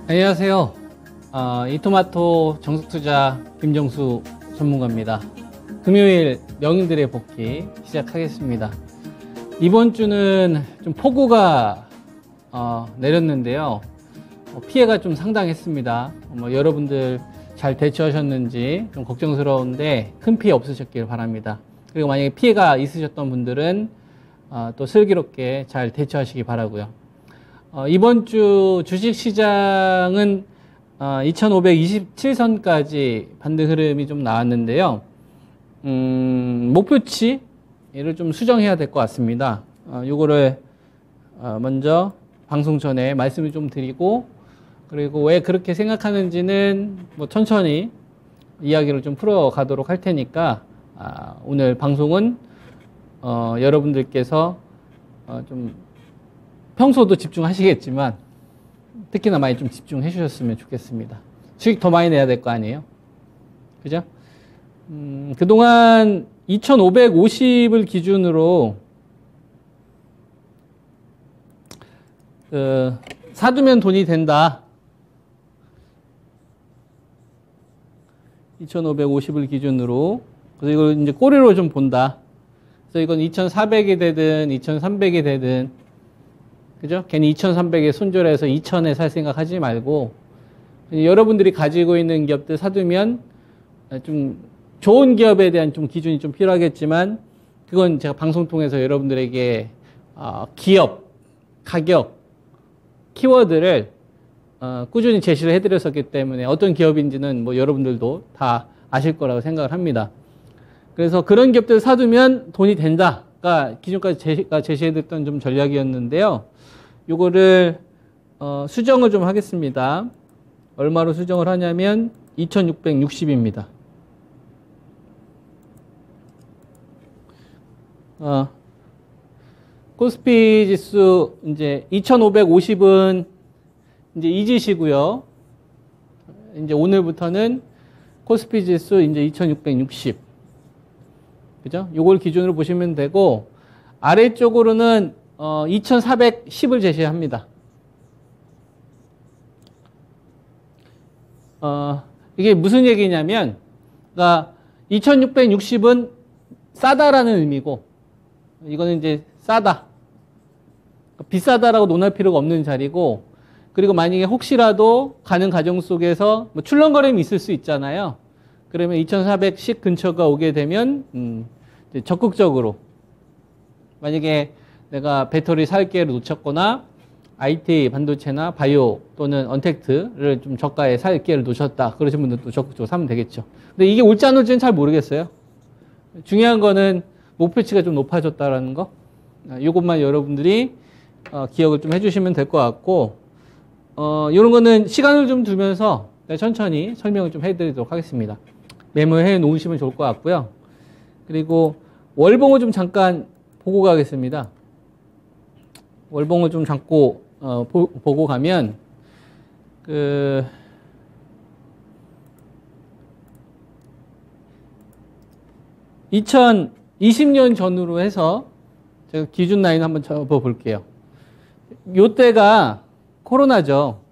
안녕하세요. 이토마토 정석투자 김정수 전문가입니다. 금요일 명인들의 복귀 시작하겠습니다. 이번 주는 좀 폭우가 내렸는데요. 피해가 좀 상당했습니다. 여러분들 잘 대처하셨는지 좀 걱정스러운데 큰 피해 없으셨길 바랍니다. 그리고 만약에 피해가 있으셨던 분들은 또 슬기롭게 잘 대처하시기 바라고요. 이번 주 주식시장은 2527선까지 반등 흐름이 좀 나왔는데요. 목표치를 좀 수정해야 될 것 같습니다. 요거를 먼저 방송 전에 말씀을 좀 드리고, 그리고 왜 그렇게 생각하는지는 뭐 천천히 이야기를 좀 풀어가도록 할 테니까, 오늘 방송은 여러분들께서 좀 평소도 집중하시겠지만 특히나 많이 좀 집중해 주셨으면 좋겠습니다. 수익 더 많이 내야 될 거 아니에요? 그죠? 그동안 2550을 기준으로 사두면 돈이 된다. 2550을 기준으로. 그래서 이걸 이제 꼬리로 좀 본다. 그래서 이건 2400이 되든 2300이 되든, 그죠? 괜히 2300에 손절해서 2000에 살 생각 하지 말고, 여러분들이 가지고 있는 기업들 사두면 좀 좋은 기업에 대한 좀 기준이 좀 필요하겠지만, 그건 제가 방송 통해서 여러분들에게 기업, 가격, 키워드를 꾸준히 제시를 해드렸었기 때문에 어떤 기업인지는 뭐 여러분들도 다 아실 거라고 생각을 합니다. 그래서 그런 기업들 사두면 돈이 된다가 기존까지 제가 제시해드렸던 좀 전략이었는데요. 요거를 수정을 좀 하겠습니다. 얼마로 수정을 하냐면 2660입니다. 코스피 지수 이제 2550은 이제 잊으시고요. 이제 오늘부터는 코스피 지수 이제 2660. 그죠? 요걸 기준으로 보시면 되고, 아래쪽으로는 2410을 제시합니다. 이게 무슨 얘기냐면, 그러니까 2660은 싸다라는 의미고, 이거는 이제 싸다. 비싸다라고 논할 필요가 없는 자리고, 그리고 만약에 혹시라도 가는 과정 속에서 뭐 출렁거림이 있을 수 있잖아요. 그러면 2410 근처가 오게 되면 이제 적극적으로, 만약에 내가 배터리 살 기회를 놓쳤거나 IT 반도체나 바이오 또는 언택트를 좀 저가에 살 기회를 놓쳤다, 그러신 분들도 적극적으로 사면 되겠죠. 근데 이게 올지 안 올지는 잘 모르겠어요. 중요한 거는 목표치가 좀 높아졌다라는 거, 이것만 여러분들이 기억을 좀 해주시면 될 것 같고, 이런 거는 시간을 좀 두면서 천천히 설명을 좀 해드리도록 하겠습니다. 메모해 놓으시면 좋을 것 같고요. 그리고 월봉을 좀 잠깐 보고 가겠습니다. 월봉을 좀 잠고 보고 가면, 2020년 전으로 해서 제가 기준 라인 한번 접어 볼게요. 요때가 코로나죠.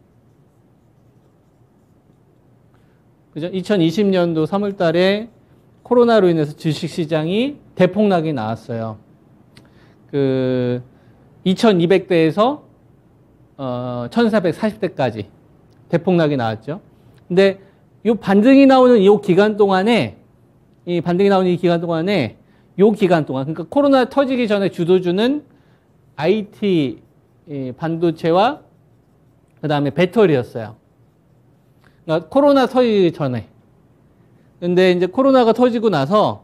그죠? 2020년도 3월 달에 코로나로 인해서 주식시장이 대폭락이 나왔어요. 2200대에서 1440대까지 대폭락이 나왔죠. 근데 요 반등이 나오는 이 기간 동안에, 요 기간 동안, 그러니까 코로나 터지기 전에 주도주는 IT 반도체와 그 다음에 배터리였어요. 그러니까 코로나 터지기 전에. 근데 이제 코로나가 터지고 나서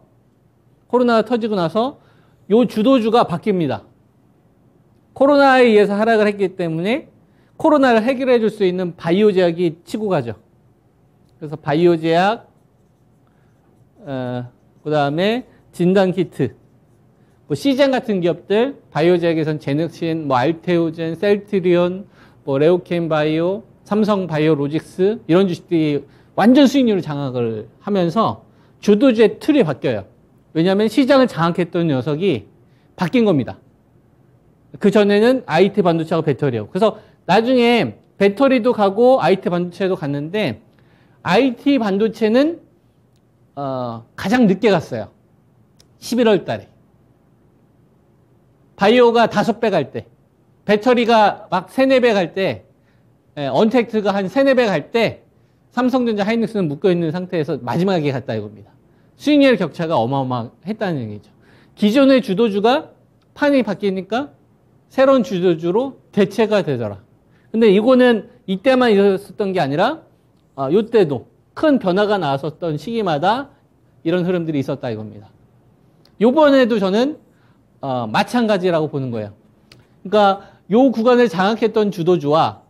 요 주도주가 바뀝니다. 코로나에 의해서 하락을 했기 때문에 코로나를 해결해 줄 수 있는 바이오 제약이 치고 가죠. 그래서 바이오 제약, 그 다음에 진단키트, 뭐 시젠 같은 기업들, 바이오 제약에선 제넥신, 뭐 알테오젠, 셀트리온, 뭐 레오케인 바이오, 삼성 바이오로직스, 이런 주식들이 완전 수익률을 장악을 하면서 주도주의 틀이 바뀌어요. 왜냐하면 시장을 장악했던 녀석이 바뀐 겁니다. 그 전에는 IT 반도체하고 배터리하고. 그래서 나중에 배터리도 가고 IT 반도체도 갔는데 IT 반도체는 가장 늦게 갔어요. 11월 달에. 바이오가 5배 갈 때, 배터리가 막 3, 4배 갈 때, 언택트가 한 3, 4배 갈 때 삼성전자 하이닉스는 묶여있는 상태에서 마지막에 갔다 이겁니다. 수익률 격차가 어마어마했다는 얘기죠. 기존의 주도주가 판이 바뀌니까 새로운 주도주로 대체가 되더라. 근데 이거는 이때만 있었던 게 아니라 이때도 큰 변화가 나왔었던 시기마다 이런 흐름들이 있었다 이겁니다. 요번에도 저는 마찬가지라고 보는 거예요. 그러니까 요 구간을 장악했던 주도주와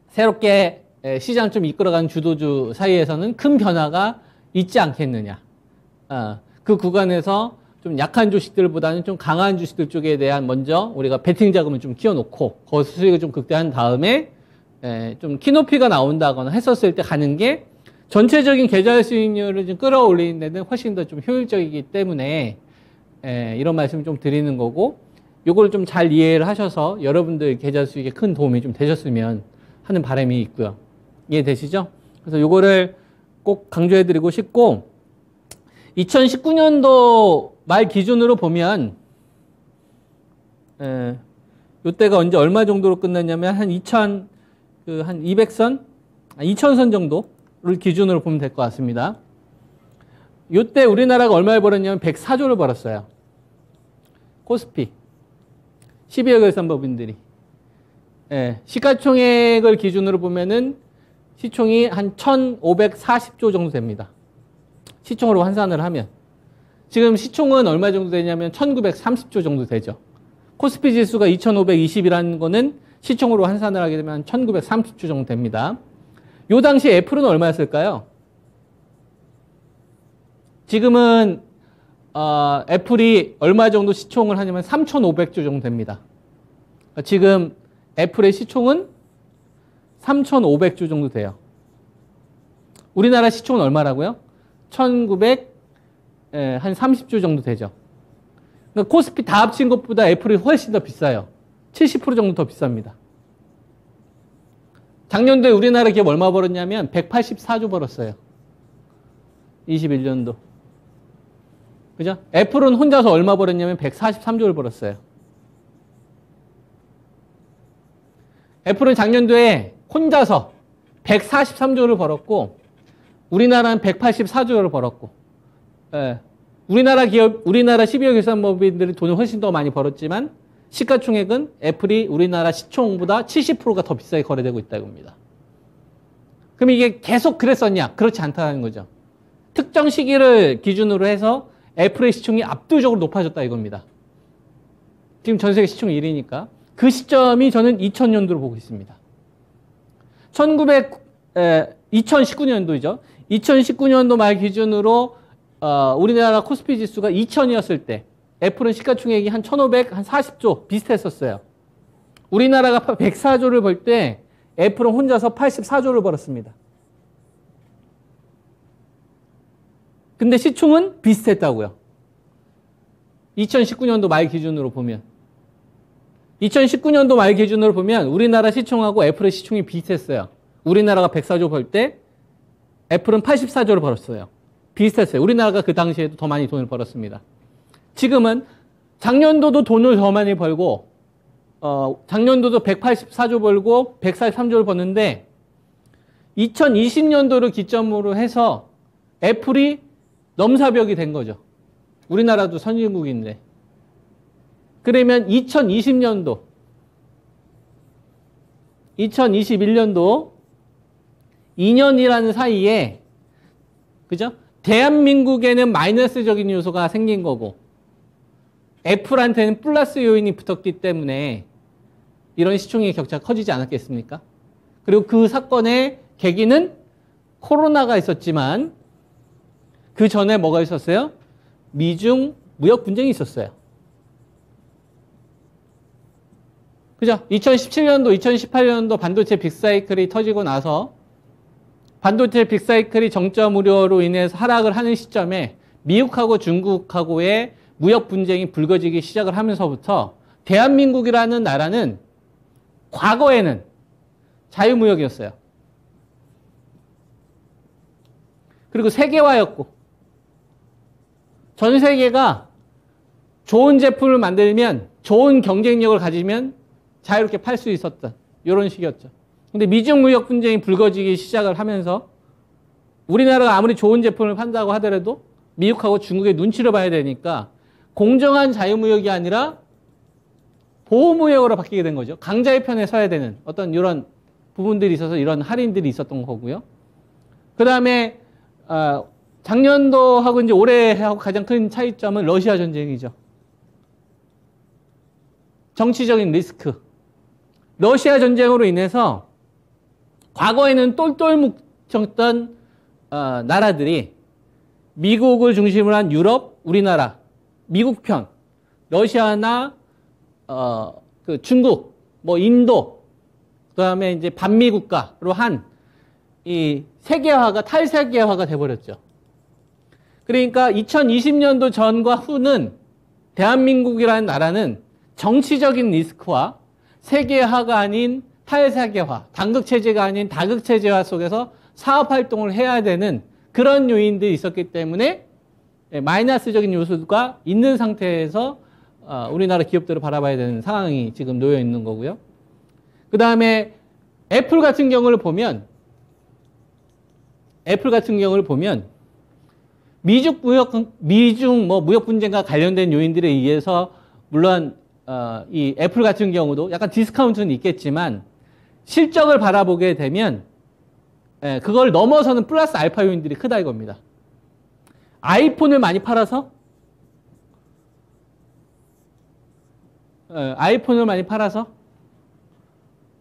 새롭게 시장 좀 이끌어가는 주도주 사이에서는 큰 변화가 있지 않겠느냐. 그 구간에서 좀 약한 주식들보다는 좀 강한 주식들 쪽에 대한 먼저 우리가 베팅 자금을 좀 키워놓고 거기서 수익을 좀 극대화한 다음에 좀 키높이가 나온다거나 했었을 때 가는 게 전체적인 계좌 수익률을 좀 끌어올리는 데는 훨씬 더 좀 효율적이기 때문에 이런 말씀을 좀 드리는 거고, 요걸 좀 잘 이해를 하셔서 여러분들 계좌 수익에 큰 도움이 좀 되셨으면 하는 바람이 있고요. 이해되시죠? 그래서 요거를 꼭 강조해 드리고 싶고, 2019년도 말 기준으로 보면 요때가 언제 얼마 정도로 끝났냐면 한 200선? 2000선 정도를 기준으로 보면 될 것 같습니다. 요때 우리나라가 얼마를 벌었냐면 104조를 벌었어요. 코스피 12억 결산법인들이. 시가총액을 기준으로 보면은 시총이 한 1540조 정도 됩니다. 시총으로 환산을 하면. 지금 시총은 얼마 정도 되냐면 1930조 정도 되죠. 코스피 지수가 2520이라는 거는 시총으로 환산을 하게 되면 1930조 정도 됩니다. 요 당시 애플은 얼마였을까요? 지금은 애플이 얼마 정도 시총을 하냐면 3,500조 정도 됩니다. 지금 애플의 시총은 3,500조 정도 돼요. 우리나라 시총은 얼마라고요? 1,930조 정도 되죠. 그러니까 코스피 다 합친 것보다 애플이 훨씬 더 비싸요. 70% 정도 더 비쌉니다. 작년도에 우리나라 기업 얼마 벌었냐면 184조 벌었어요. 21년도. 그죠? 애플은 혼자서 얼마 벌었냐면 143조를 벌었어요. 애플은 작년도에 혼자서 143조를 벌었고, 우리나라는 184조를 벌었고, 우리나라 기업, 우리나라 12억 결산법인들이 돈을 훨씬 더 많이 벌었지만, 시가총액은 애플이 우리나라 시총보다 70%가 더 비싸게 거래되고 있다 이겁니다. 그럼 이게 계속 그랬었냐? 그렇지 않다는 거죠. 특정 시기를 기준으로 해서 애플의 시총이 압도적으로 높아졌다 이겁니다. 지금 전 세계 시총 1위니까. 그 시점이 저는 2000년도로 보고 있습니다. 2019년도이죠. 2019년도 말 기준으로 우리나라 코스피 지수가 2000이었을 때 애플은 시가총액이 한 1500, 한 40조 비슷했었어요. 우리나라가 104조를 벌 때 애플은 혼자서 84조를 벌었습니다. 근데 시총은 비슷했다고요. 2019년도 말 기준으로 보면. 2019년도 말 기준으로 보면 우리나라 시총하고 애플의 시총이 비슷했어요. 우리나라가 104조 벌 때 애플은 84조를 벌었어요. 비슷했어요. 우리나라가 그 당시에도 더 많이 돈을 벌었습니다. 지금은 작년도도 돈을 더 많이 벌고 작년도도 184조 벌고 143조를 버는데 2020년도를 기점으로 해서 애플이 넘사벽이 된 거죠. 우리나라도 선진국인데. 그러면 2020년도, 2021년도 2년이라는 사이에, 그죠? 대한민국에는 마이너스적인 요소가 생긴 거고, 애플한테는 플러스 요인이 붙었기 때문에 이런 시총의 격차가 커지지 않았겠습니까? 그리고 그 사건의 계기는 코로나가 있었지만, 그 전에 뭐가 있었어요? 미중 무역 분쟁이 있었어요. 그죠? 2017년도, 2018년도 반도체 빅사이클이 터지고 나서 반도체 빅사이클이 정점 우려로 인해서 하락을 하는 시점에 미국하고 중국하고의 무역 분쟁이 불거지기 시작을 하면서부터 대한민국이라는 나라는 과거에는 자유무역이었어요. 그리고 세계화였고, 전 세계가 좋은 제품을 만들면, 좋은 경쟁력을 가지면 자유롭게 팔 수 있었던 이런 식이었죠. 근데 미중 무역 분쟁이 불거지기 시작을 하면서 우리나라가 아무리 좋은 제품을 판다고 하더라도 미국하고 중국의 눈치를 봐야 되니까 공정한 자유무역이 아니라 보호무역으로 바뀌게 된 거죠. 강자의 편에 서야 되는 어떤 이런 부분들이 있어서 이런 할인들이 있었던 거고요. 그 다음에 작년도하고 이제 올해하고 가장 큰 차이점은 러시아 전쟁이죠. 정치적인 리스크. 러시아 전쟁으로 인해서 과거에는 똘똘 뭉쳤던 나라들이 미국을 중심으로 한 유럽, 우리나라, 미국 편, 러시아나 그 중국, 뭐 인도, 그다음에 이제 반미 국가로 한 이 세계화가 탈세계화가 돼버렸죠. 그러니까 2020년도 전과 후는 대한민국이라는 나라는 정치적인 리스크와 세계화가 아닌 탈세계화, 단극체제가 아닌 다극체제화 속에서 사업활동을 해야 되는 그런 요인들이 있었기 때문에 마이너스적인 요소가 있는 상태에서 우리나라 기업들을 바라봐야 되는 상황이 지금 놓여 있는 거고요. 그 다음에 애플 같은 경우를 보면 미중 무역 분쟁과 관련된 요인들에 의해서 물론 이 애플 같은 경우도 약간 디스카운트는 있겠지만 실적을 바라보게 되면 그걸 넘어서는 플러스 알파 요인들이 크다 이겁니다. 아이폰을 많이 팔아서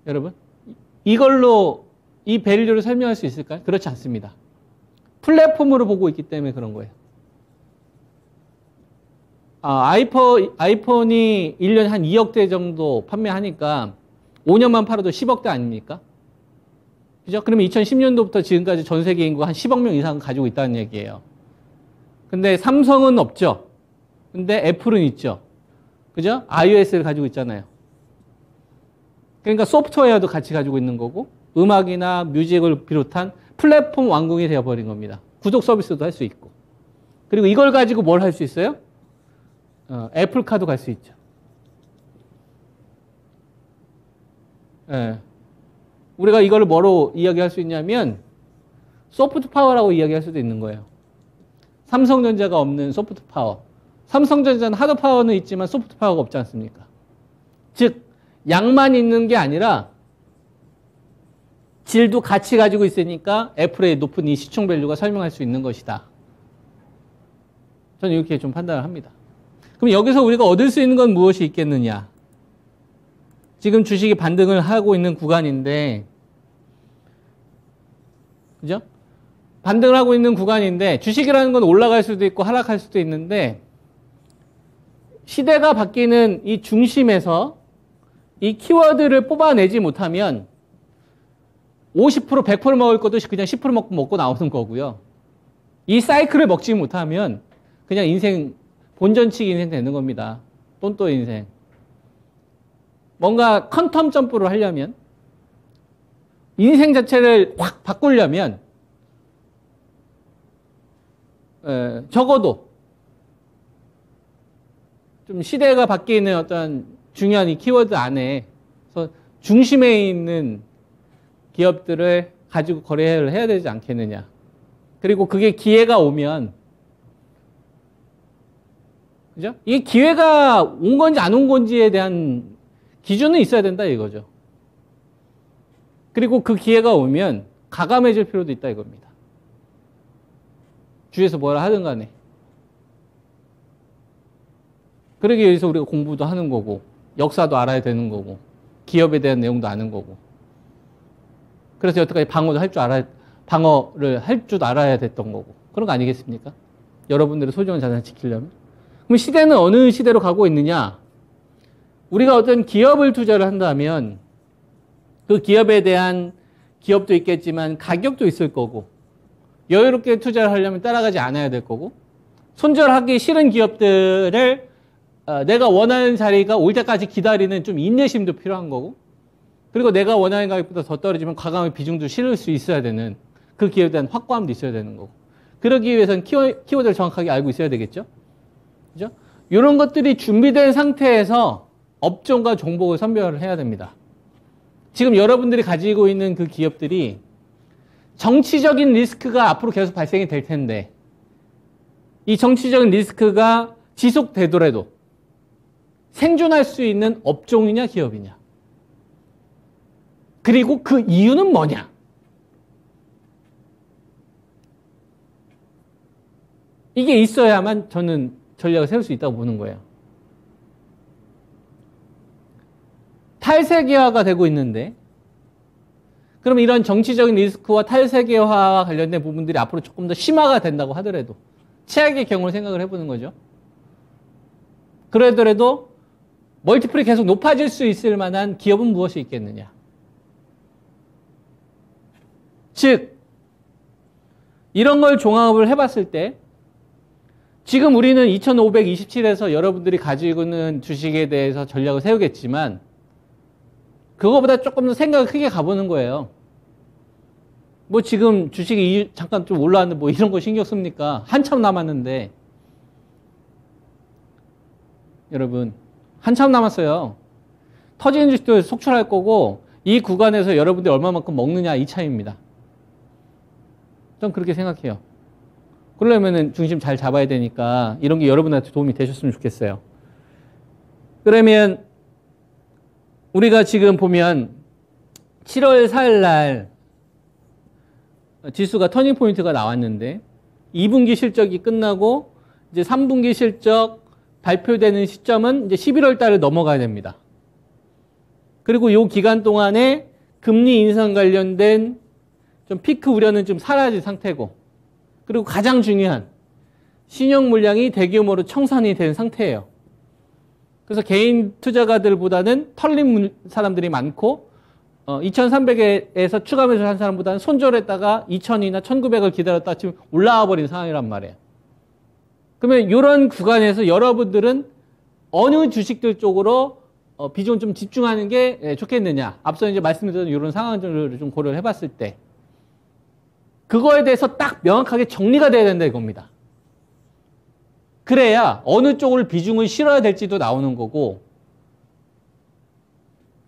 여러분 이걸로 이 밸류를 설명할 수 있을까요? 그렇지 않습니다. 플랫폼으로 보고 있기 때문에 그런 거예요. 아이폰이 1년에 한 2억 대 정도 판매하니까 5년만 팔아도 10억 대 아닙니까? 그죠? 그러면 2010년도부터 지금까지 전 세계 인구가 한 10억 명 이상 가지고 있다는 얘기예요. 근데 삼성은 없죠. 근데 애플은 있죠. 그죠? iOS를 가지고 있잖아요. 그러니까 소프트웨어도 같이 가지고 있는 거고 음악이나 뮤직을 비롯한 플랫폼 왕국이 되어버린 겁니다. 구독 서비스도 할 수 있고. 그리고 이걸 가지고 뭘 할 수 있어요? 애플카도 갈 수 있죠. 우리가 이걸 뭐로 이야기할 수 있냐면 소프트 파워라고 이야기할 수도 있는 거예요. 삼성전자가 없는 소프트 파워. 삼성전자는 하드 파워는 있지만 소프트 파워가 없지 않습니까? 즉 양만 있는 게 아니라 질도 같이 가지고 있으니까 애플의 높은 이 시총 밸류가 설명할 수 있는 것이다. 저는 이렇게 좀 판단을 합니다. 그럼 여기서 우리가 얻을 수 있는 건 무엇이 있겠느냐? 지금 주식이 반등을 하고 있는 구간인데, 그죠? 반등을 하고 있는 구간인데, 주식이라는 건 올라갈 수도 있고 하락할 수도 있는데, 시대가 바뀌는 이 중심에서 이 키워드를 뽑아내지 못하면 50%, 100% 먹을 것도 그냥 10% 먹고 나오는 거고요. 이 사이클을 먹지 못하면 그냥 인생, 본전치기 인생 되는 겁니다. 똔똔 인생. 뭔가 퀀텀 점프를 하려면, 인생 자체를 확 바꾸려면, 적어도 좀 시대가 바뀌는 어떤 중요한 이 키워드 안에 중심에 있는 기업들을 가지고 거래를 해야 되지 않겠느냐. 그리고 그게 기회가 오면, 그죠? 이게 기회가 온 건지 안 온 건지에 대한 기준은 있어야 된다 이거죠. 그리고 그 기회가 오면 가감해질 필요도 있다 이겁니다. 주위에서 뭐라 하든 간에. 그러기 위해서 우리가 공부도 하는 거고, 역사도 알아야 되는 거고, 기업에 대한 내용도 아는 거고. 그래서 여태까지 방어를 할 줄 알아야 됐던 거고. 그런 거 아니겠습니까? 여러분들의 소중한 자산을 지키려면. 그럼 시대는 어느 시대로 가고 있느냐? 우리가 어떤 기업을 투자를 한다면 그 기업에 대한 기업도 있겠지만 가격도 있을 거고, 여유롭게 투자를 하려면 따라가지 않아야 될 거고, 손절하기 싫은 기업들을 내가 원하는 자리가 올 때까지 기다리는 좀 인내심도 필요한 거고, 그리고 내가 원하는 가격보다 더 떨어지면 과감하게 비중도 실을 수 있어야 되는 그 기업에 대한 확고함도 있어야 되는 거고. 그러기 위해서는 키워드를 정확하게 알고 있어야 되겠죠? 그죠? 이런 것들이 준비된 상태에서 업종과 종목을 선별을 해야 됩니다. 지금 여러분들이 가지고 있는 그 기업들이 정치적인 리스크가 앞으로 계속 발생이 될 텐데 이 정치적인 리스크가 지속되더라도 생존할 수 있는 업종이냐 기업이냐 그리고 그 이유는 뭐냐 이게 있어야만 저는 전략을 세울 수 있다고 보는 거예요. 탈세계화가 되고 있는데 그럼 이런 정치적인 리스크와 탈세계화와 관련된 부분들이 앞으로 조금 더 심화가 된다고 하더라도 최악의 경우를 생각을 해보는 거죠. 그러더라도 멀티플이 계속 높아질 수 있을 만한 기업은 무엇이 있겠느냐. 즉 이런 걸 종합을 해봤을 때 지금 우리는 2527에서 여러분들이 가지고 있는 주식에 대해서 전략을 세우겠지만 그거보다 조금 더 생각을 크게 가보는 거예요. 뭐 지금 주식이 잠깐 좀 올라왔는데 뭐 이런 거 신경 씁니까? 한참 남았는데 여러분 한참 남았어요. 터지는 주식도 속출할 거고 이 구간에서 여러분들이 얼마만큼 먹느냐 이 차이입니다. 전 그렇게 생각해요. 그러려면은 중심 잘 잡아야 되니까 이런 게 여러분한테 도움이 되셨으면 좋겠어요. 그러면 우리가 지금 보면 7월 4일 날 지수가 터닝 포인트가 나왔는데 2분기 실적이 끝나고 이제 3분기 실적 발표되는 시점은 이제 11월 달을 넘어가야 됩니다. 그리고 이 기간 동안에 금리 인상 관련된 좀 피크 우려는 좀 사라진 상태고 그리고 가장 중요한 신용 물량이 대규모로 청산이 된 상태예요. 그래서 개인 투자가들보다는 털린 사람들이 많고 2300에서 추가 매수를 한 사람보다는 손절했다가 2000이나 1900을 기다렸다가 지금 올라와 버린 상황이란 말이에요. 그러면 이런 구간에서 여러분들은 어느 주식들 쪽으로 비중을 좀 집중하는 게 좋겠느냐. 앞서 이제 말씀드렸던 이런 상황들을 좀 고려를 해봤을 때 그거에 대해서 딱 명확하게 정리가 돼야 된다 이겁니다. 그래야 어느 쪽을 비중을 실어야 될지도 나오는 거고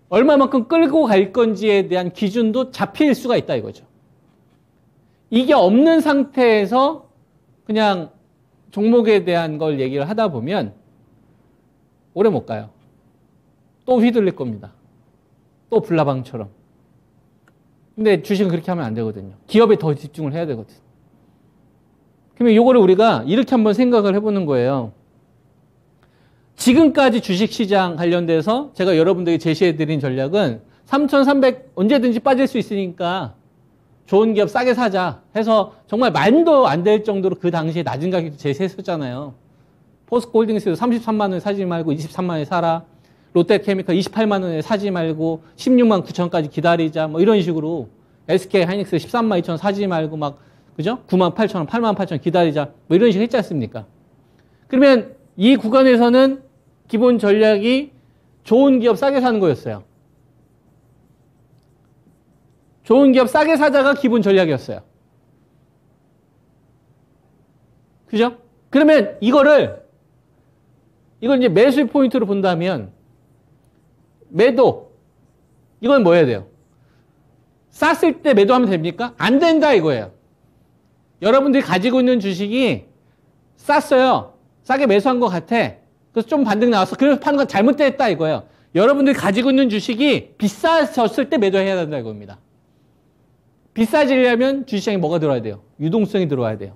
얼마만큼 끌고 갈 건지에 대한 기준도 잡힐 수가 있다 이거죠. 이게 없는 상태에서 그냥 종목에 대한 걸 얘기를 하다 보면 오래 못 가요. 또 휘둘릴 겁니다. 또 불나방처럼. 근데 주식은 그렇게 하면 안 되거든요. 기업에 더 집중을 해야 되거든요. 그러면 이거를 우리가 이렇게 한번 생각을 해보는 거예요. 지금까지 주식시장 관련돼서 제가 여러분들에게 제시해드린 전략은 3,300 언제든지 빠질 수 있으니까 좋은 기업 싸게 사자 해서 정말 말도 안 될 정도로 그 당시에 낮은 가격도 제시했었잖아요. 포스코홀딩스도 33만 원에 사지 말고 23만 원에 사라. 롯데케미칼 28만 원에 사지 말고 16만 9천까지 기다리자. 뭐 이런 식으로 SK 하이닉스 13만 2천 사지 말고 막 그죠? 9만 8천 원, 8만 8천 원 기다리자. 뭐 이런 식으로 했지 않습니까? 그러면 이 구간에서는 기본 전략이 좋은 기업 싸게 사는 거였어요. 좋은 기업 싸게 사자가 기본 전략이었어요. 그죠? 그러면 이걸 이제 매수 포인트로 본다면 매도 이건 뭐 해야 돼요? 쌌을 때 매도하면 됩니까? 안 된다 이거예요. 여러분들이 가지고 있는 주식이 쌌어요. 싸게 매수한 것 같아. 그래서 좀 반등 나왔어. 그래서 파는 건 잘못됐다 이거예요. 여러분들이 가지고 있는 주식이 비싸졌을 때 매도해야 된다 이겁니다. 비싸지려면 주식시장에 뭐가 들어와야 돼요? 유동성이 들어와야 돼요.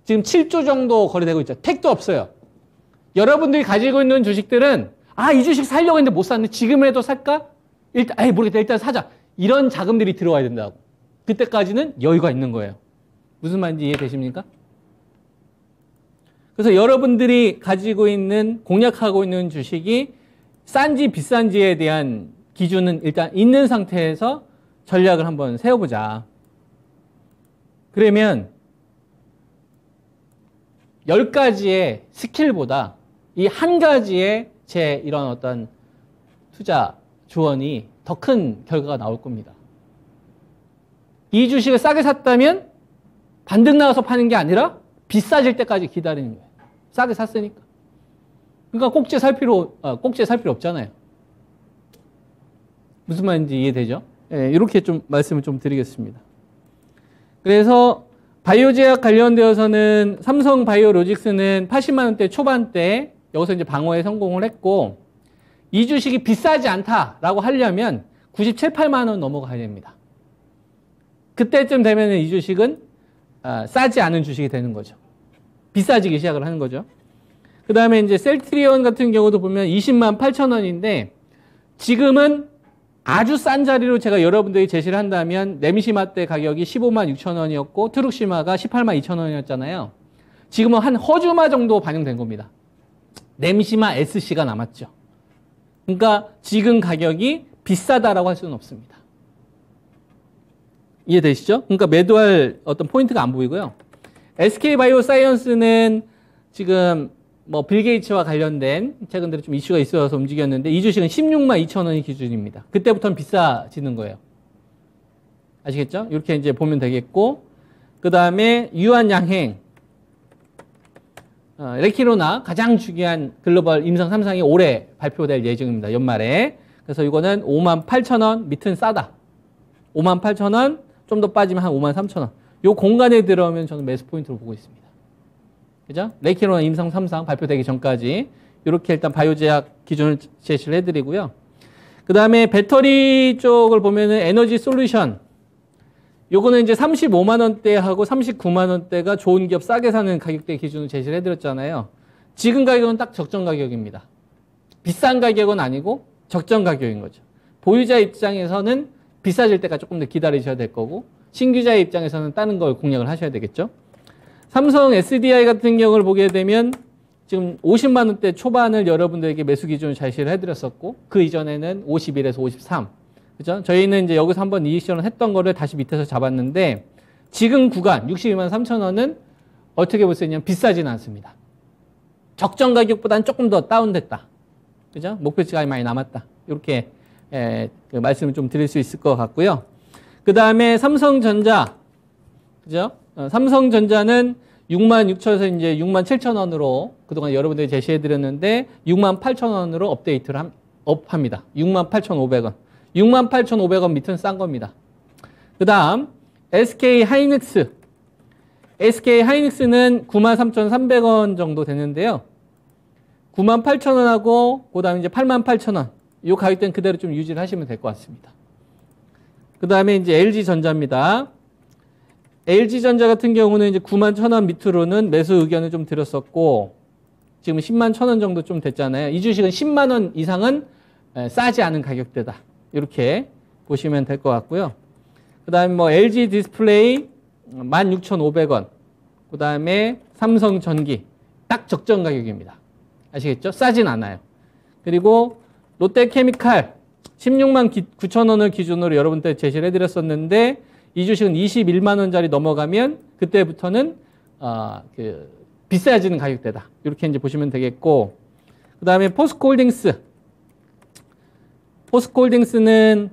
지금 7조 정도 거래되고 있죠. 택도 없어요. 여러분들이 가지고 있는 주식들은 이 주식 살려고 했는데 못 샀는데 지금이라도 살까? 일단 모르겠다. 일단 사자. 이런 자금들이 들어와야 된다고. 그때까지는 여유가 있는 거예요. 무슨 말인지 이해되십니까? 그래서 여러분들이 가지고 있는 공략하고 있는 주식이 싼지 비싼지에 대한 기준은 일단 있는 상태에서 전략을 한번 세워보자. 그러면 10가지의 스킬보다 이 한 가지의 제 이런 어떤 투자 조언이 더 큰 결과가 나올 겁니다. 이 주식을 싸게 샀다면 반등 나와서 파는 게 아니라 비싸질 때까지 기다리는 거예요. 싸게 샀으니까. 그러니까 꼭지에 살 필요 없잖아요. 무슨 말인지 이해되죠? 네, 이렇게 좀 말씀을 좀 드리겠습니다. 그래서 바이오제약 관련되어서는 삼성 바이오로직스는 80만 원대 초반대 여기서 이제 방어에 성공을 했고, 이 주식이 비싸지 않다라고 하려면 97, 8만 원 넘어가야 됩니다. 그때쯤 되면 이 주식은 싸지 않은 주식이 되는 거죠. 비싸지기 시작을 하는 거죠. 그 다음에 이제 셀트리온 같은 경우도 보면 20만 8천 원인데, 지금은 아주 싼 자리로 제가 여러분들이 제시를 한다면 네미시마 때 가격이 15만 6천 원이었고 트룩시마가 18만 2천 원이었잖아요. 지금은 한 허주마 정도 반영된 겁니다. 네미시마 SC가 남았죠. 그러니까 지금 가격이 비싸다라고 할 수는 없습니다. 이해되시죠? 그러니까 매도할 어떤 포인트가 안 보이고요. SK바이오사이언스는 지금 뭐 빌 게이츠와 관련된 최근 들어 좀 이슈가 있어서 움직였는데, 이 주식은 16만 2천 원이 기준입니다. 그때부터는 비싸지는 거예요. 아시겠죠? 이렇게 이제 보면 되겠고, 그 다음에 유한양행, 레키로나 가장 중요한 글로벌 임상 3상이 올해 발표될 예정입니다. 연말에. 그래서 이거는 5만 8천 원, 밑은 싸다. 5만 8천 원, 좀 더 빠지면 한 5만 3천 원. 요 공간에 들어오면 저는 매수 포인트로 보고 있습니다. 그죠? 레키로나 임상 3상 발표되기 전까지 이렇게 일단 바이오제약 기준을 제시를 해드리고요. 그 다음에 배터리 쪽을 보면은 에너지 솔루션. 요거는 이제 35만 원대하고 39만 원대가 좋은 기업 싸게 사는 가격대 기준을 제시를 해드렸잖아요. 지금 가격은 딱 적정 가격입니다. 비싼 가격은 아니고 적정 가격인 거죠. 보유자 입장에서는 비싸질 때까지 조금 더 기다리셔야 될 거고, 신규자의 입장에서는 다른 걸 공략을 하셔야 되겠죠. 삼성 SDI 같은 경우를 보게 되면 지금 50만 원대 초반을 여러분들에게 매수 기준을 제시를 해드렸었고, 그 이전에는 51에서 53. 그죠? 저희는 이제 여기서 한번 리액션을 했던 거를 다시 밑에서 잡았는데, 지금 구간 62만 3천 원은 어떻게 볼 수 있냐면 비싸지는 않습니다. 적정 가격보다는 조금 더 다운됐다. 그죠? 목표치가 많이 남았다. 이렇게 그 말씀을 좀 드릴 수 있을 것 같고요. 그 다음에 삼성전자. 그죠? 삼성전자는 6만 6천에서 이제 6만 7천 원으로 그동안 여러분들이 제시해 드렸는데 6만 8천 원으로 업데이트를 업합니다. 6만 8,500원. 6만 8,500원 밑은 싼 겁니다. 그 다음 SK 하이닉스. SK 하이닉스는 9만 3,300원 정도 되는데요. 9만 8천 원하고 그 다음에 이제 8만 8천 원. 이 가격대는 그대로 좀 유지를 하시면 될 것 같습니다. 그 다음에 이제 LG전자입니다. LG전자 같은 경우는 이제 9만 1,000원 밑으로는 매수 의견을 좀 드렸었고, 지금 10만 1,000원 정도 좀 됐잖아요. 이 주식은 10만 원 이상은 싸지 않은 가격대다. 이렇게 보시면 될 것 같고요. 그 다음에 뭐 LG 디스플레이 16,500원. 그 다음에 삼성전기. 딱 적정 가격입니다. 아시겠죠? 싸진 않아요. 그리고 롯데케미칼 16만 9천 원을 기준으로 여러분들 제시를 해드렸었는데, 이 주식은 21만 원짜리 넘어가면 그때부터는 비싸지는 가격대다. 이렇게 이제 보시면 되겠고, 그 다음에 포스코홀딩스. 포스코홀딩스는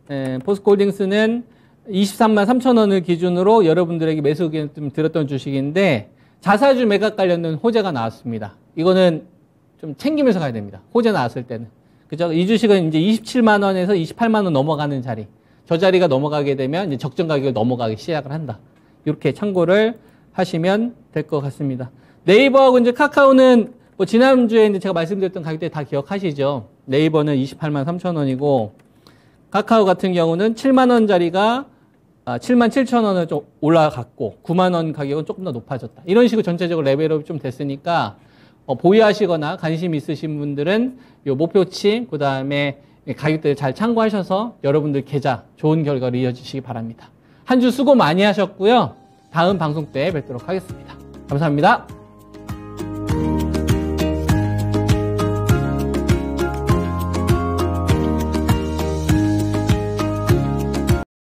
23만 3천 원을 기준으로 여러분들에게 매수 의견을 좀 드렸던 주식인데, 자사주 매각 관련된 호재가 나왔습니다. 이거는 좀 챙기면서 가야 됩니다. 호재 나왔을 때는. 그죠? 이 주식은 이제 27만 원에서 28만 원 넘어가는 자리. 저 자리가 넘어가게 되면 이제 적정 가격을 넘어가기 시작을 한다. 이렇게 참고를 하시면 될 것 같습니다. 네이버하고 이제 카카오는 뭐 지난주에 이제 제가 말씀드렸던 가격대 다 기억하시죠? 네이버는 28만 3천 원이고, 카카오 같은 경우는 7만 원짜리가 7만 7천 원을 좀 올라갔고, 9만 원 가격은 조금 더 높아졌다. 이런 식으로 전체적으로 레벨업이 좀 됐으니까, 보유하시거나 관심 있으신 분들은 요 목표치, 그 다음에 가격대를 잘 참고하셔서 여러분들 계좌 좋은 결과로 이어지시기 바랍니다. 한 주 수고 많이 하셨고요. 다음 방송 때 뵙도록 하겠습니다. 감사합니다.